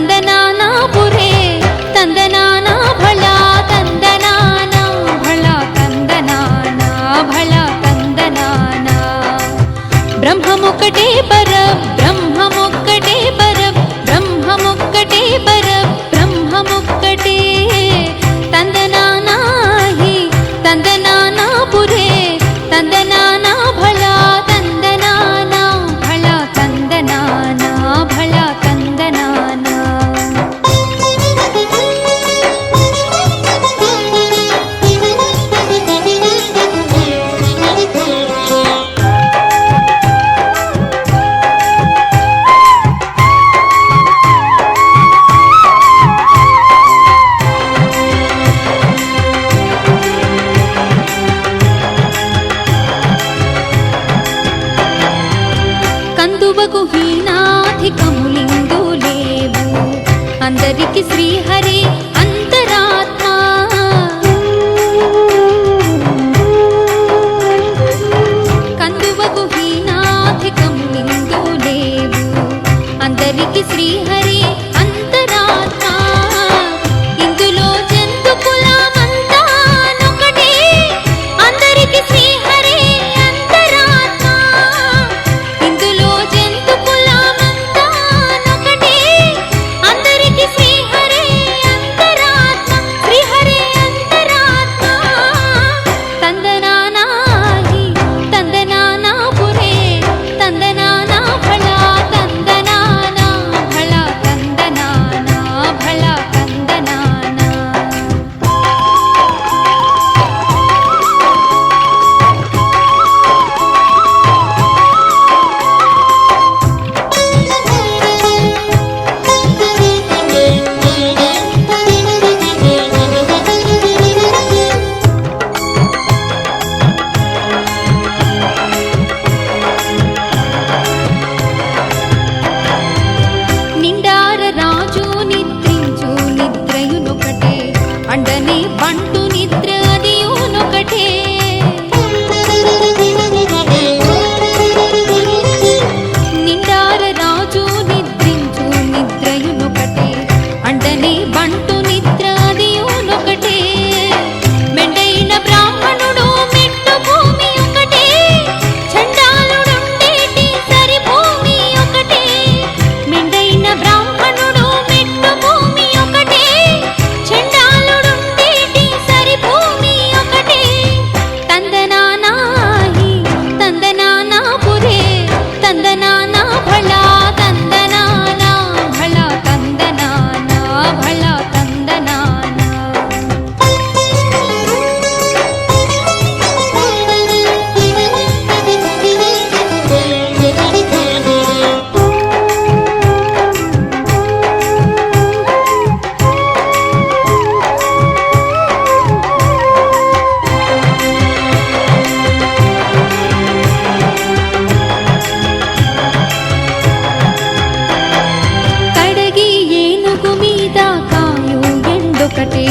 తందనానా పురే తందనానా భళా తందనానా భళా తందనానా భళా తందనానా బ్రహ్మమొక్కటే పర బ్రహ్మమొక్కటే పర బ్రహ్మమొక్కటే పర బ్రహ్మమొక్కటే తందనానా హి తందనానా పురే తందనానా భళా తందనానా భళా తందనానా భళా తందనానా కందువకు హీనాధికములిందు లేవు అందరికి శ్రీహరి అంతరాత్మ కందువకు హీనాధికములిందు లేవు అందరికి శ్రీహరి అంతరాత్మ ఇందులో జంతు కులమంతా నొకటే అందరికి శ్రీహరి అంతరాత్మ ఇందులో జంతు కులమంతా నొకటే అందరికి శ్రీహరి అంతరాత్మ శ్రీహరి అంతరాత్మ తందనానా హి తందనానా పురే తందనానా భళా తందనానా భళా తందనానా భళా తందనానా నిండార రాజు నిద్రించు నిద్రయునొకటే అండనే బంటు నిద్ర అదియునొకటే నిండార రాజు నిద్రించు నిద్రయునొకటే అండనే బంటు నిద్ర అదియునొకటే మెండైన బ్రాహ్మణుడు మెట్టు భూమి ఒకటే చండాలుడుండేటి సరి భూమి ఒకటే మెండైన బ్రాహ్మణుడు మెట్టు భూమి ఒకటే చండాలుడుండేటి సరి భూమి ఒకటే తందనానా హి తందనానా పురే తందనానా భళా తందనానా భళా తందనానా భళా తందనానా కడగి ఏనుగు మీద కాయు ఎండొకటే